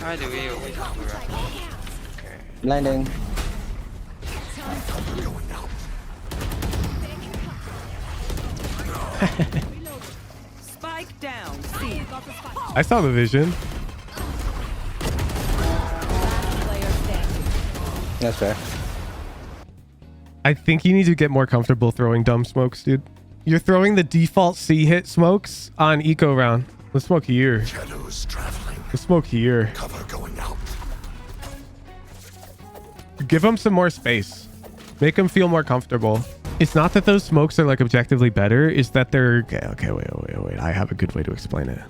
How do we always do that? Okay. Blinding. Spike down. C. I saw the vision. That's fair. I think you need to get more comfortable throwing dumb smokes, dude. You're throwing the default C hit smokes on eco round. Let's smoke here. Shadows traveling. Let's smoke here. Cover going out. Give them some more space. Make them feel more comfortable. It's not that those smokes are like objectively better. It's that they're... Okay, wait. I have a good way to explain it.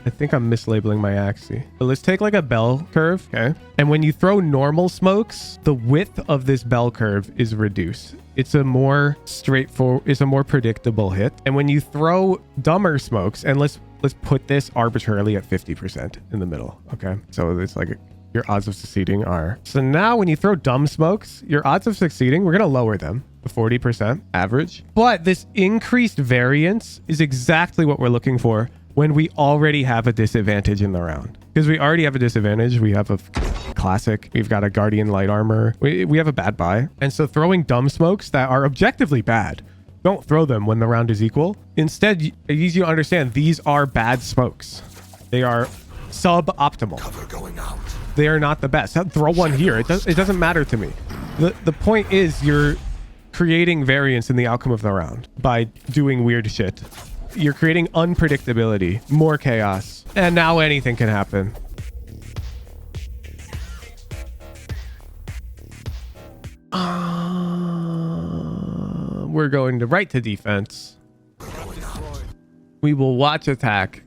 I think I'm mislabeling my axis. But let's take like a bell curve, okay? And when you throw normal smokes, the width of this bell curve is reduced. It's a more straightforward, it's a more predictable hit. And when you throw dumber smokes, and let's put this arbitrarily at 50% in the middle, okay? So it's like your odds of succeeding are. So now when you throw dumb smokes, your odds of succeeding, we're gonna lower them to 40% average. But this increased variance is exactly what we're looking for when we already have a disadvantage in the round. Because we already have a disadvantage. We have a classic. We've got a Guardian light armor. We have a bad buy. And so throwing dumb smokes that are objectively bad, don't throw them when the round is equal. Instead, it needs you to understand these are bad smokes. They are suboptimal. Cover going out. They are not the best. Throw one here. It doesn't matter to me. The point is you're creating variance in the outcome of the round by doing weird shit. You're creating unpredictability, more chaos, and now anything can happen. We're going to right to defense. We will watch attack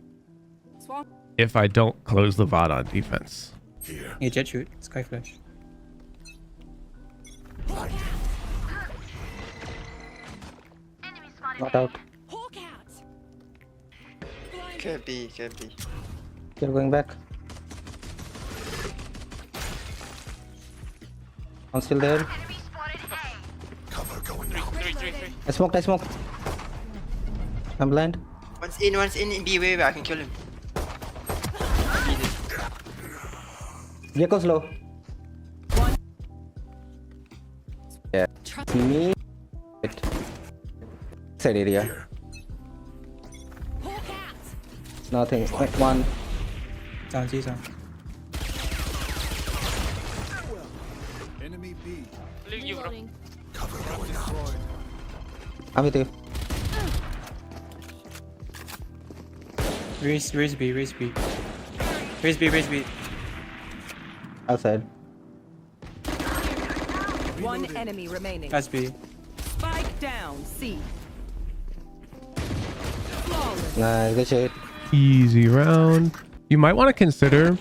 if I don't close the VOD on defense. Here. Yeah, jet shoot. Sky flash. Not out. Could be. They're going back. I'm still there. Cover going out. Three. I smoked. I'm blind. One's in B. Wait, I can kill him. Gekko's low. Yeah. Me. Side area. Here. Nothing. Wait, one. Sound. Enemy B. Cover going out. I'm with you. Raise B. Outside. One enemy remaining. That's B. Spike down. C. Flawless. Nice. Good shit. Easy round. You might want to consider.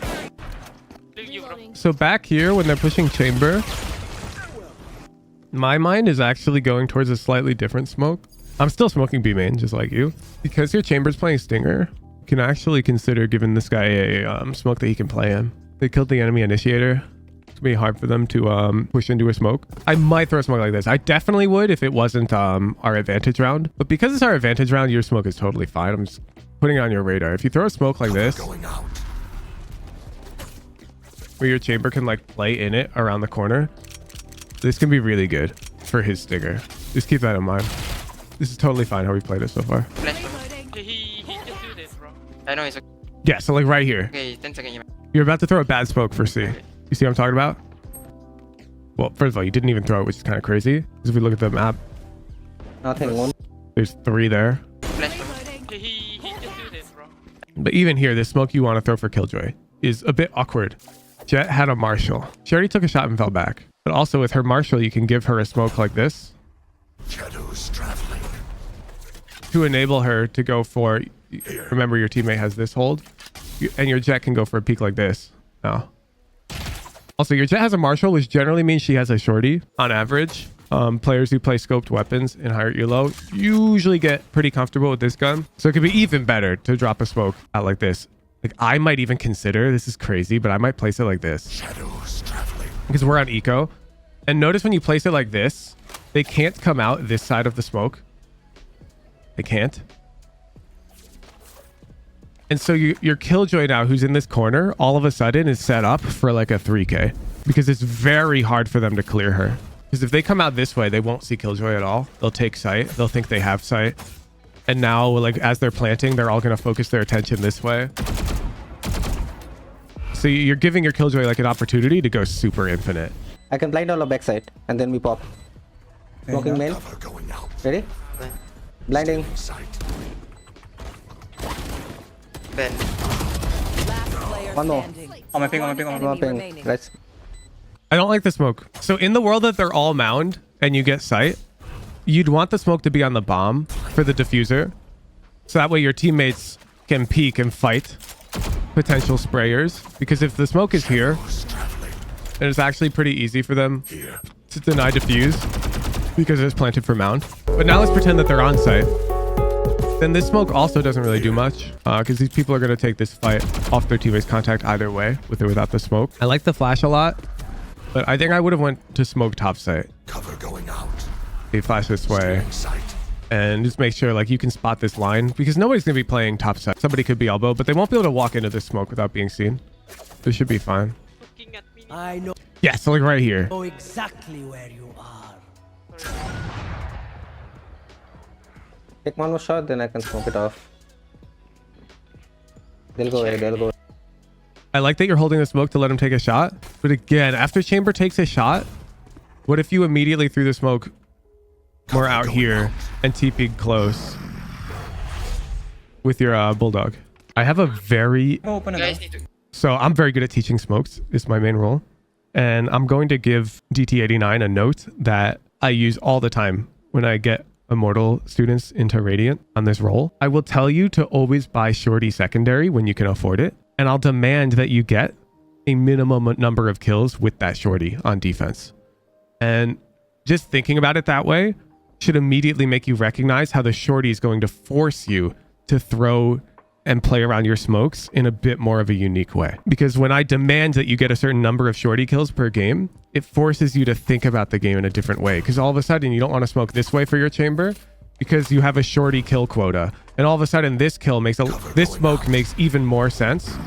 So back here, when they're pushing chamber, my mind is actually going towards a slightly different smoke. I'm still smoking B main, just like you. Because your chamber's playing Stinger, you can actually consider giving this guy a smoke that he can play in. They killed the enemy initiator. It's gonna be hard for them to push into a smoke. I might throw a smoke like this. I definitely would if it wasn't our advantage round. But because it's our advantage round, your smoke is totally fine. I'm just putting it on your radar. If you throw a smoke like this, Going out. where your chamber can like play in it around the corner, this can be really good for his Stinger. Just keep that in mind. This is totally fine how we played it so far. Flash. He just do this, bro. I know it's okay. Yeah, so like right here. Okay, 10 seconds. You're about to throw a bad smoke for C. You see what I'm talking about? Well, first of all, you didn't even throw it, which is kind of crazy. Because if we look at the map, Nothing. One. there's 3 there. Flash. He just do this, bro. But even here, this smoke you want to throw for Killjoy is a bit awkward. Jet had a Marshall. She already took a shot and fell back. But also with her Marshall, you can give her a smoke like this Shadows traveling. to enable her to go for... Remember, your teammate has this hold. And your Jet can go for a peek like this. No. Also, your Jet has a Marshall, which generally means she has a shorty on average. Players who play scoped weapons in higher elo usually get pretty comfortable with this gun. So it could be even better to drop a smoke out like this. Like I might even consider, this is crazy, but I might place it like this. Shadows traveling. Because we're on eco. And notice when you place it like this, they can't come out this side of the smoke. They can't. And so your Killjoy now, who's in this corner, all of a sudden is set up for like a 3K because it's very hard for them to clear her. Because if they come out this way, they won't see Killjoy at all. They'll take sight. They'll think they have sight. And now, like, as they're planting, they're all going to focus their attention this way. So you're giving your Killjoy like an opportunity to go super infinite. I can blind all the backside and then we pop. Smoking main. Cover going out. Ready? Blinding. Sight. Ben. Last player One more. standing. On my ping, on my ping, on my Enemy Ping. remaining. Let's. I don't like the smoke. So in the world that they're all mound and you get sight, you'd want the smoke to be on the bomb for the diffuser. So that way your teammates can peek and fight potential sprayers. Because if the smoke is here, then it's actually pretty easy for them Here. to deny diffuse because it's planted for mound. But now let's pretend that they're on site. Then this smoke also doesn't really do much because these people are going to take this fight off their teammates' contact either way, with or without the smoke. I like the flash a lot, but I think I would have went to smoke top site. Cover going out. They flash this way Sight. and just make sure like you can spot this line because nobody's going to be playing top site. Somebody could be elbow, but they won't be able to walk into this smoke without being seen. This should be fine. Looking at me. I know Yeah, so like right here. exactly where you are. Take one more shot, then I can smoke it off. They'll go away. They'll go. I like that you're holding the smoke to let him take a shot. But again, after Chamber takes a shot, what if you immediately threw the smoke more out here and TP'd close with your Bulldog? I have a very... Open it Guys up. need to. So I'm very good at teaching smokes. Is my main role. And I'm going to give DT89 a note that I use all the time when I get Immortal students into Radiant on this role. I will tell you to always buy Shorty secondary when you can afford it. And I'll demand that you get a minimum number of kills with that Shorty on defense. And just thinking about it that way should immediately make you recognize how the Shorty is going to force you to throw and play around your smokes in a bit more of a unique way. Because when I demand that you get a certain number of Shorty kills per game, it forces you to think about the game in a different way. Because all of a sudden you don't want to smoke this way for your chamber because you have a Shorty kill quota. And all of a sudden this kill makes this smoke makes even more sense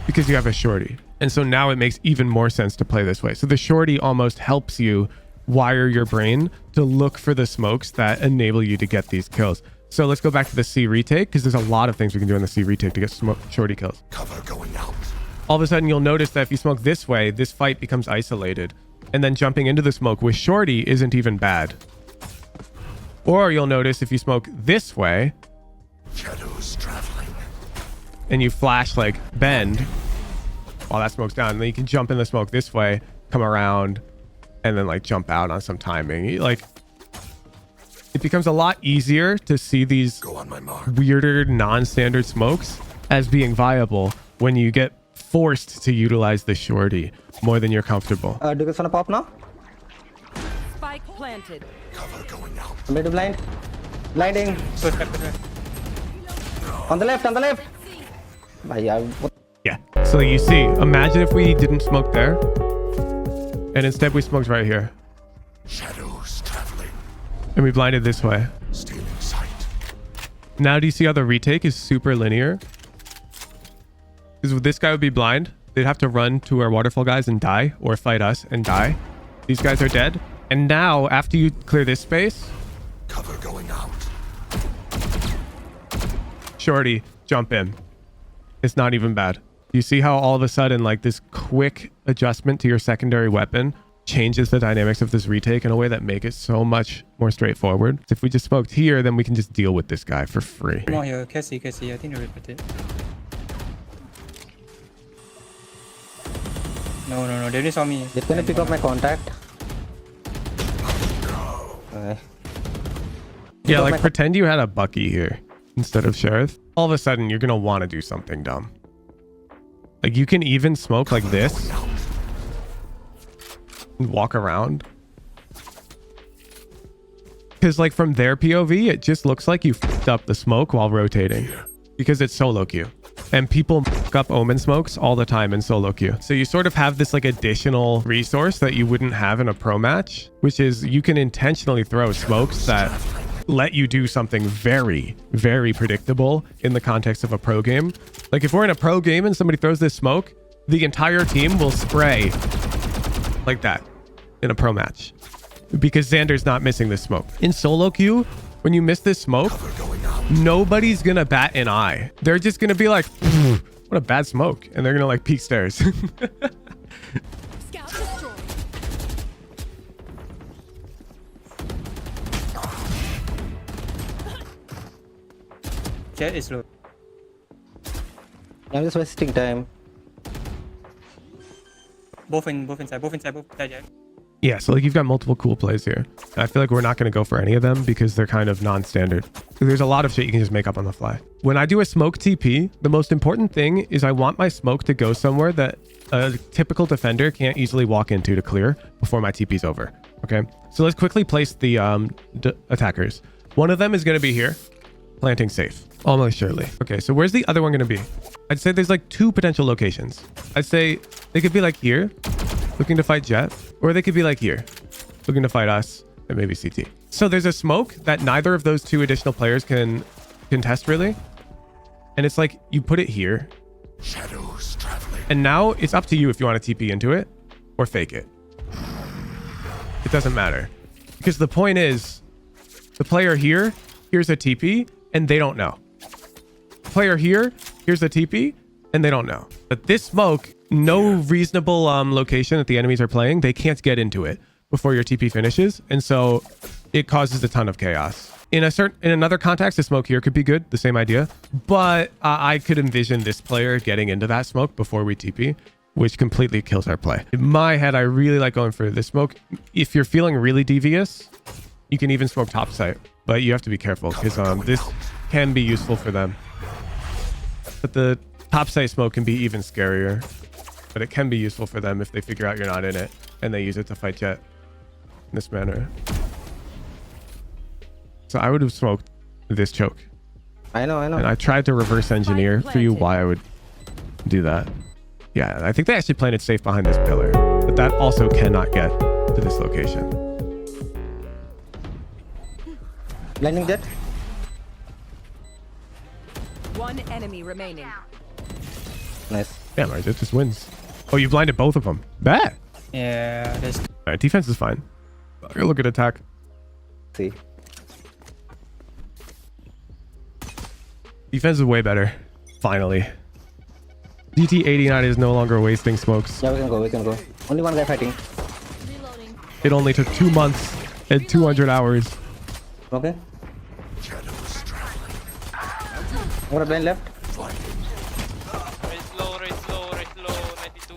because you have a Shorty. And so now it makes even more sense to play this way. So the Shorty almost helps you wire your brain to look for the smokes that enable you to get these kills. So let's go back to the C retake because there's a lot of things we can do in the C retake to get Shorty kills. Cover going out. All of a sudden you'll notice that if you smoke this way, this fight becomes isolated. And then jumping into the smoke with Shorty isn't even bad. Or you'll notice if you smoke this way Shadows traveling. and you flash like bend while that smoke's down, and then you can jump in the smoke this way, come around, and then like jump out on some timing. Like it becomes a lot easier to see these Go on my mark. weirder non-standard smokes as being viable when you get forced to utilize the Shorty more than you're comfortable. Do you guys wanna pop now? Spike planted. Cover going out. I'm ready to blind. Blinding. Push back, push back. On the left. On the left. What? Yeah. So you see, imagine if we didn't smoke there and instead we smoked right here Shadows traveling. and we blinded this way. Stealing sight. Now do you see how the retake is super linear? Because this guy would be blind. They'd have to run to our waterfall guys and die, or fight us and die. These guys are dead. And now, after you clear this space, Cover going out. Shorty, jump in. It's not even bad. You see how all of a sudden, like this quick adjustment to your secondary weapon changes the dynamics of this retake in a way that make it so much more straightforward. If we just smoked here, then we can just deal with this guy for free. Come on here, Cassie. I think they repeat it. No, they already saw me. They're gonna pick up my contact. Yeah, like pretend you had a Bucky here instead of Sheriff. All of a sudden, you're going to want to do something dumb. Like you can even smoke like this and walk around. Because like from their POV, it just looks like you fucked up the smoke while rotating because it's solo queue. And people fuck up Omen smokes all the time in solo queue. So you sort of have this like additional resource that you wouldn't have in a pro match, which is you can intentionally throw smokes that let you do something very, very predictable in the context of a pro game. Like if we're in a pro game and somebody throws this smoke, the entire team will spray like that in a pro match because Xander's not missing this smoke. In solo queue, when you miss this smoke, nobody's gonna bat an eye. They're just gonna be like, what a bad smoke. And they're gonna like peek stairs. Jet is low. I'm just wasting time. Both inside, Jet. Yeah, so like you've got multiple cool plays here. And I feel like we're not going to go for any of them because they're kind of non-standard. There's a lot of shit you can just make up on the fly. When I do a smoke TP, the most important thing is I want my smoke to go somewhere that a typical defender can't easily walk into to clear before my TP's over. Okay, so let's quickly place the attackers. One of them is going to be here, planting safe, almost surely. Okay, so where's the other one going to be? I'd say there's like 2 potential locations. I'd say they could be like here, looking to fight Jet, or they could be like here, looking to fight us and maybe CT. So there's a smoke that neither of those 2 additional players can contest really. And it's like you put it here. Shadows traveling. And now it's up to you if you want to TP into it or fake it. It doesn't matter. Because the point is, the player here, here's a TP, and they don't know. Player here, here's a TP, and they don't know. But this smoke, no reasonable location that the enemies are playing, they can't get into it before your TP finishes, and so it causes a ton of chaos. In another context, the smoke here could be good, the same idea, but I could envision this player getting into that smoke before we TP, which completely kills our play. In my head, I really like going for this smoke. If you're feeling really devious, you can even smoke top site, but you have to be careful because this can be useful for them. But the top site smoke can be even scarier, but it can be useful for them if they figure out you're not in it and they use it to fight Jet in this manner. So I would have smoked this choke. I know. And I tried to reverse engineer for you why I would do that. Yeah, I think they actually planted safe behind this pillar, but that also cannot get to this location. Landing Jet. One enemy remaining. Nice. Damn, it just wins. Oh, you blinded both of them. Bad. Yeah, there's All right, defense is fine. Look at attack. See. Defense is way better. Finally. DT89 is no longer wasting smokes. Yeah, we can go. Only one guy fighting. It only took 2 months and 200 hours. Okay. Shadows traveling. I'm gonna blind left. Raise low, 92.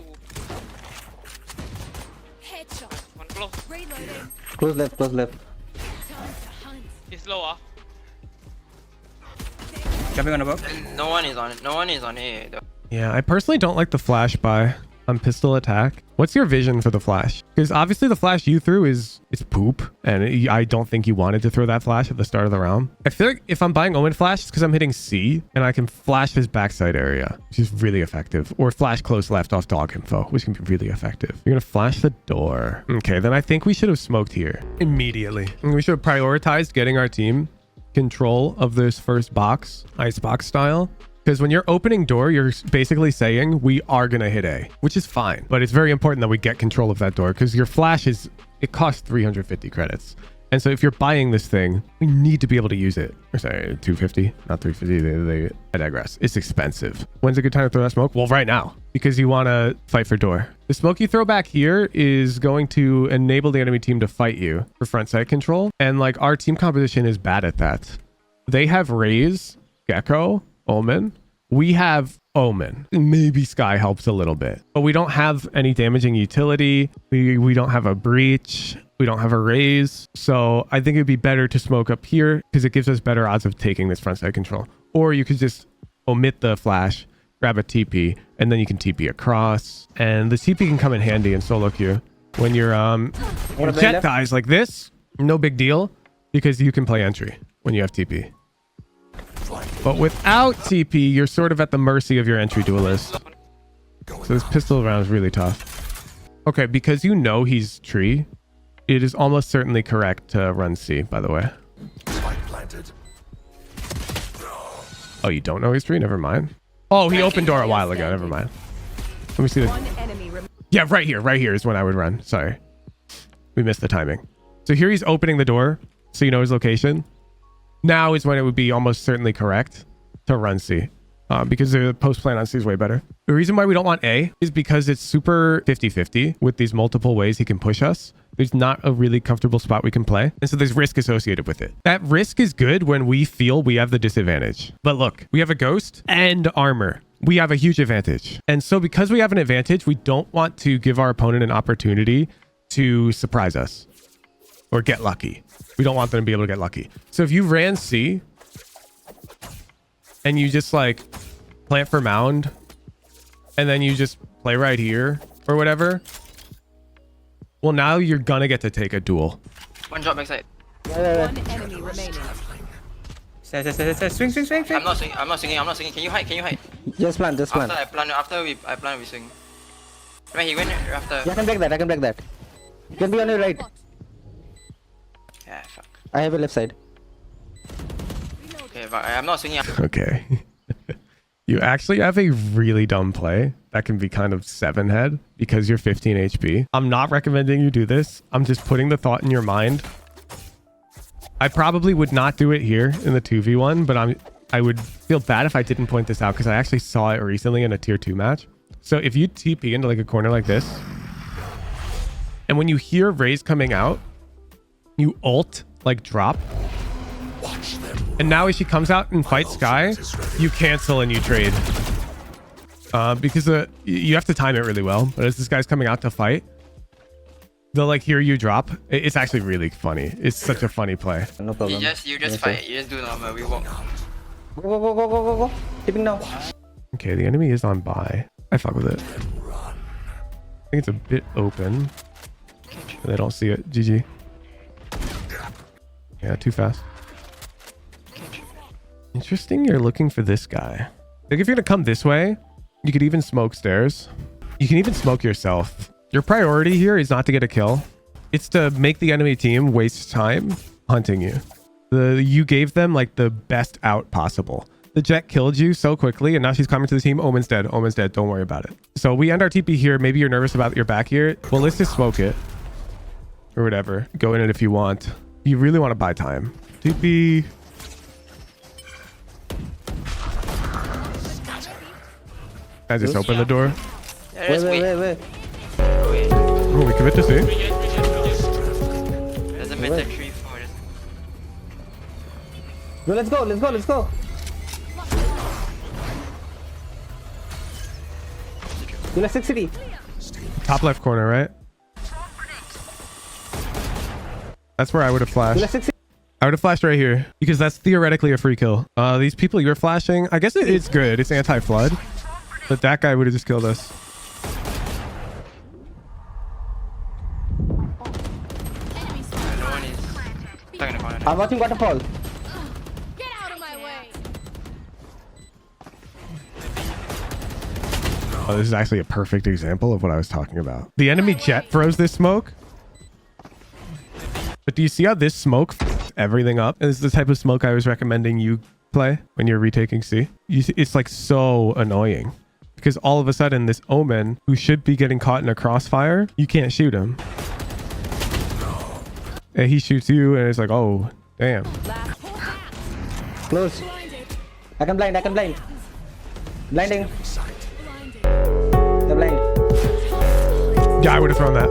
Headshot. One close. Reloading. Close left. Time to hunt. He's low, ah. jumping on above. No one is on it. No one is on it. Though. Yeah, I personally don't like the flash buy on pistol attack. What's your vision for the flash? Because obviously the flash you threw is poop, and I don't think you wanted to throw that flash at the start of the round. I feel like if I'm buying Omen flash, it's because I'm hitting C and I can flash his backside area, which is really effective, or flash close left off dog info, which can be really effective. You're gonna flash the door. Okay, then I think we should have smoked here immediately. And we should have prioritized getting our team control of this first box, icebox style. Because when you're opening door, you're basically saying we are going to hit A, which is fine. But it's very important that we get control of that door because your flash it costs 350 credits. And so if you're buying this thing, we need to be able to use it. Or sorry, 250, not 350. I digress. It's expensive. When's a good time to throw that smoke? Well, right now, because you want to fight for door. The smoke you throw back here is going to enable the enemy team to fight you for front side control. And like our team composition is bad at that. They have Raze, Gecko, Omen. We have Omen. Maybe Sky helps a little bit, but we don't have any damaging utility. We don't have a breach. We don't have a raise. So I think it'd be better to smoke up here because it gives us better odds of taking this front side control. Or you could just omit the flash, grab a TP, and then you can TP across. And the TP can come in handy in solo queue. When you're jet guys like this, no big deal because you can play entry when you have TP. But without TP, you're sort of at the mercy of your entry duelist. So this pistol round is really tough. Okay, because you know he's tree, it is almost certainly correct to run C, by the way. planted. Oh, you don't know history? Never mind. Oh, he opened door a while ago. Never mind. Let me see the... One enemy remaining. Yeah, right here. Right here is when I would run. Sorry. We missed the timing. So here he's opening the door, so you know his location. Now is when it would be almost certainly correct to run C. Because the post plan on C is way better. The reason why we don't want A is because it's super 50-50 with these multiple ways he can push us. There's not a really comfortable spot we can play. And so there's risk associated with it. That risk is good when we feel we have the disadvantage. But look, we have a ghost and armor. We have a huge advantage. And so because we have an advantage, we don't want to give our opponent an opportunity to surprise us or get lucky. We don't want them to be able to get lucky. So if you ran C and you just like plant for mound and then you just play right here or whatever, well, now you're gonna get to take a duel. One drop backside. One enemy remaining. Swing. I'm not swinging. Can you hide? Just plant. After we swing. Right, he went after. Yeah, I can break that. You can be on your right. Yeah, fuck. I have a left side. Okay, but I'm not swinging. Okay. You actually have a really dumb play that can be kind of 7 head because you're 15 HP. I'm not recommending you do this. I'm just putting the thought in your mind. I probably would not do it here in the 2v1, but I would feel bad if I didn't point this out because I actually saw it recently in a tier 2 match. So if you TP into like a corner like this, and when you hear Raze coming out, you ult, like drop. And now as she comes out and fights Sky, you cancel and you trade. Because you have to time it really well. But as this guy's coming out to fight, they'll like hear you drop. It's actually really funny. It's such a funny play. No problem. You just fight. You just do normal. We won't. Go. Tipping now. Okay, the enemy is on buy. I fuck with it. I think it's a bit open. They don't see it. GG. Yeah, too fast. Interesting, you're looking for this guy. Like if you're gonna come this way, you could even smoke stairs. You can even smoke yourself. Your priority here is not to get a kill. It's to make the enemy team waste time hunting you. You gave them like the best out possible. The Jet killed you so quickly and now she's coming to the team. Omen's dead. Don't worry about it. So we end our TP here. Maybe you're nervous about your back here. Well, let's just smoke it or whatever. Go in it if you want. You really want to buy time. TP. I just opened the door. Wait. Oh, we commit to C. There's a mid tech 3-4. No, let's go. You're 60. Top left corner, right? That's where I would have flashed. I would have flashed right here because that's theoretically a free kill. These people you're flashing, I guess it's good. It's anti-flood. But that guy would have just killed us. I'm watching waterfall. Get out of my way. Oh, this is actually a perfect example of what I was talking about. The enemy Jet froze this smoke. But do you see how this smoke f***ed everything up? And this is the type of smoke I was recommending you play when you're retaking C. It's like so annoying. Because all of a sudden, this Omen, who should be getting caught in a crossfire, you can't shoot him. And he shoots you, and it's like, oh, damn. Close. I can blind. Blinding. They're blind. Yeah, I would have thrown that.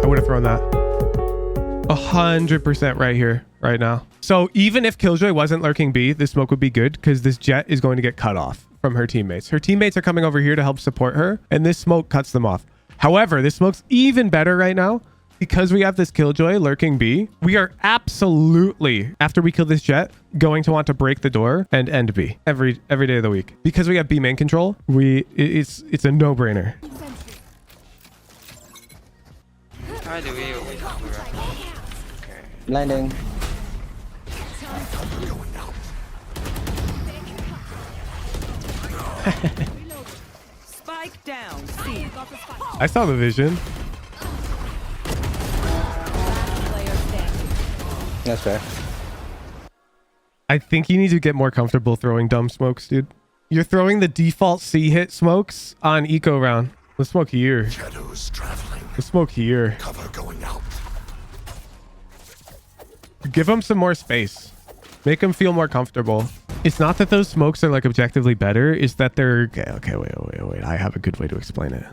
100% right here, right now. So even if Killjoy wasn't lurking B, this smoke would be good because this Jet is going to get cut off from her teammates. Her teammates are coming over here to help support her, and this smoke cuts them off. However, this smoke's even better right now because we have this Killjoy lurking B. We are absolutely, after we kill this Jet, going to want to break the door and end B every day of the week. Because we have B main control, it's a no-brainer. How do we always do that? Okay. Blinding. Spike down. C. I saw the vision. Last player standing. That's fair. I think you need to get more comfortable throwing dumb smokes, dude. You're throwing the default C hit smokes on eco round. Let's smoke here. Shadows traveling. Let's smoke here. Cover going out. Give them some more space. Make them feel more comfortable. It's not that those smokes are like objectively better. It's that they're... Okay, wait. I have a good way to explain it.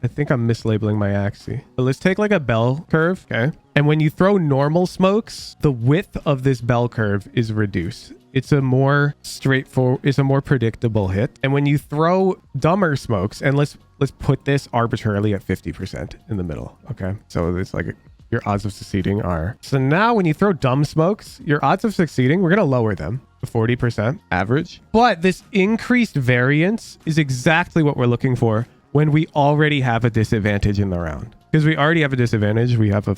I think I'm mislabeling my axis. But let's take like a bell curve, okay? And when you throw normal smokes, the width of this bell curve is reduced. It's a more straightforward, it's a more predictable hit. And when you throw dumber smokes, and let's put this arbitrarily at 50% in the middle, okay? So it's like your odds of succeeding are. So now when you throw dumb smokes, your odds of succeeding, we're gonna lower them to 40% average. But this increased variance is exactly what we're looking for when we already have a disadvantage in the round. Because we already have a disadvantage. We have a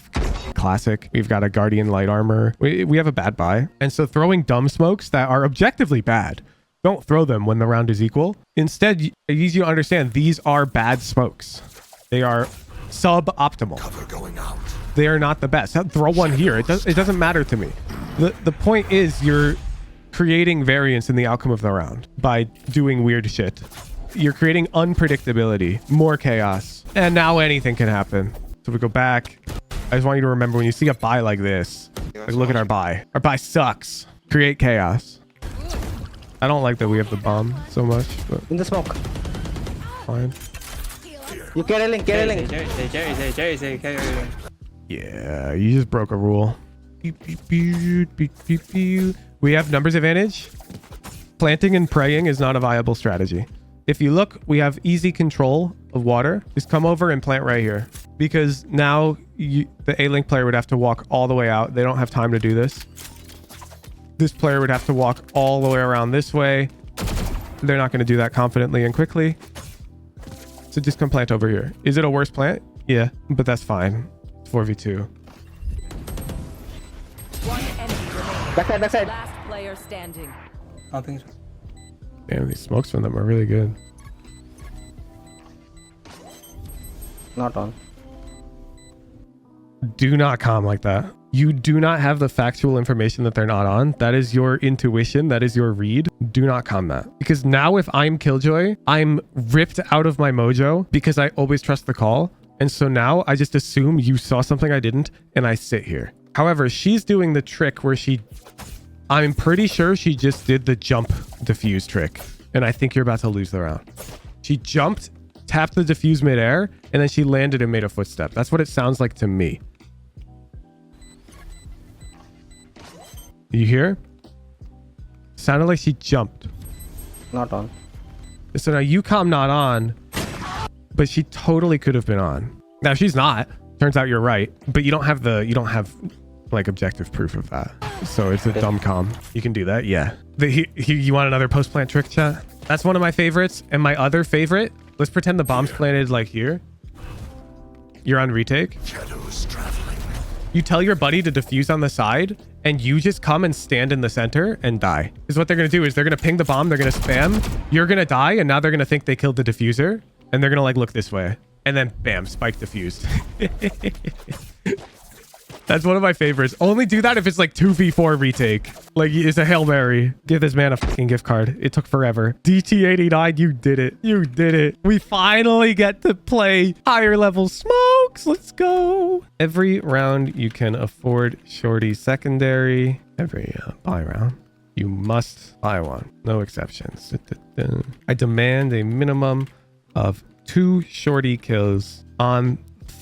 classic. We've got a guardian light armor. We have a bad buy. And so throwing dumb smokes that are objectively bad, don't throw them when the round is equal. Instead, I need you to understand these are bad smokes. They are suboptimal. Cover going out. They are not the best. Throw one here. It doesn't matter to me. The point is you're creating variance in the outcome of the round by doing weird shit. You're creating unpredictability, more chaos, and now anything can happen. So we go back. I just want you to remember when you see a buy like this, like look at our buy. Our buy sucks. Create chaos. I don't like that we have the bomb so much, but In the smoke. fine. You carry link, carry link. Jerry. Yeah, you just broke a rule. We have numbers advantage. Planting and praying is not a viable strategy. If you look, we have easy control of water. Just come over and plant right here. Because now the A-Link player would have to walk all the way out. They don't have time to do this. This player would have to walk all the way around this way. They're not going to do that confidently and quickly. So just come plant over here. Is it a worse plant? Yeah, but that's fine. 4v2. One enemy remaining. Backside. Last player standing. I think so. Damn, these smokes from them are really good. Not on. Do not calm like that. You do not have the factual information that they're not on. That is your intuition. That is your read. Do not calm that. Because now if I'm Killjoy, I'm ripped out of my mojo because I always trust the call. And so now I just assume you saw something I didn't and I sit here. However, she's doing the trick where I'm pretty sure she just did the jump defuse trick. And I think you're about to lose the round. She jumped, tapped the defuse midair, and then she landed and made a footstep. That's what it sounds like to me. You hear? Sounded like she jumped. Not on. So now UCOM not on, but she totally could have been on. Now she's not. Turns out you're right, but you don't have like objective proof of that. So it's a dumb com. You can do that. Yeah. You want another post plant trick, chat? That's one of my favorites. And my other favorite, let's pretend the bomb's planted like here. You're on retake. Shadows traveling. You tell your buddy to defuse on the side and you just come and stand in the center and die. Because what they're going to do is they're going to ping the bomb. They're going to spam. You're going to die. And now they're going to think they killed the diffuser. And they're going to like look this way. And then bam, spike diffused. That's one of my favorites. Only do that if it's like 2v4 retake. Like it's a Hail Mary. Give this man a fucking gift card. It took forever. DT89, you did it. You did it. We finally get to play higher level smokes. Let's go. Every round you can afford shorty secondary. Every buy round. You must buy one. No exceptions. I demand a minimum of 2 shorty kills on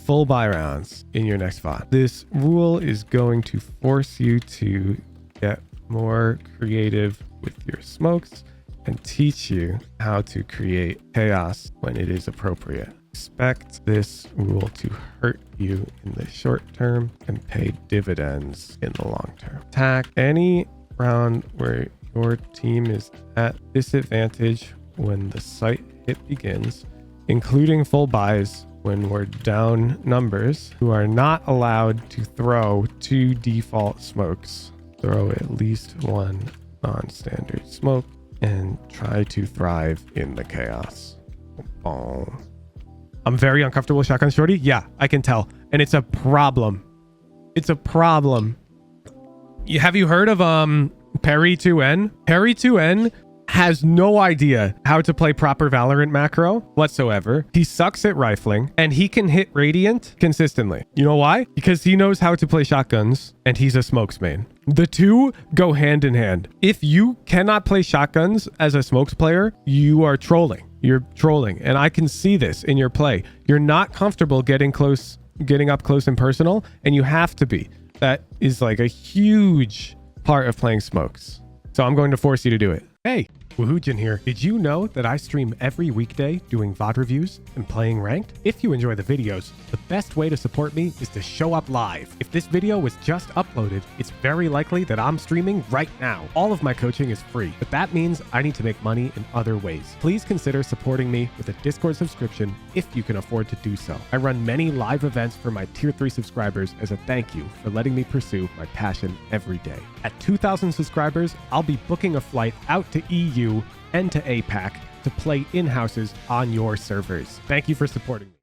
full buy rounds in your next VOD. This rule is going to force you to get more creative with your smokes and teach you how to create chaos when it is appropriate. Expect this rule to hurt you in the short term and pay dividends in the long term. Attack any round where your team is at disadvantage when the site hit begins, including full buys when we're down numbers, who are not allowed to throw 2 default smokes. Throw at least 1 non-standard smoke and try to thrive in the chaos. Boom. I'm very uncomfortable with shotgun shorty. Yeah, I can tell. And it's a problem. It's a problem. Have you heard of Perry 2N. Perry 2N has no idea how to play proper Valorant macro whatsoever. He sucks at rifling and he can hit Radiant consistently. You know why? Because he knows how to play shotguns and he's a smokes main. The two go hand in hand. If you cannot play shotguns as a smokes player, you are trolling. You're trolling. And I can see this in your play. You're not comfortable getting up close and personal, and you have to be. That is like a huge part of playing smokes. So I'm going to force you to do it. Hey, Woohoojin here. Did you know that I stream every weekday doing VOD reviews and playing ranked? If you enjoy the videos, the best way to support me is to show up live. If this video was just uploaded, it's very likely that I'm streaming right now. All of my coaching is free, but that means I need to make money in other ways. Please consider supporting me with a Discord subscription if you can afford to do so. I run many live events for my tier 3 subscribers as a thank you for letting me pursue my passion every day. At 2,000 subscribers, I'll be booking a flight out to EU and to APAC to play in-houses on your servers. Thank you for supporting me.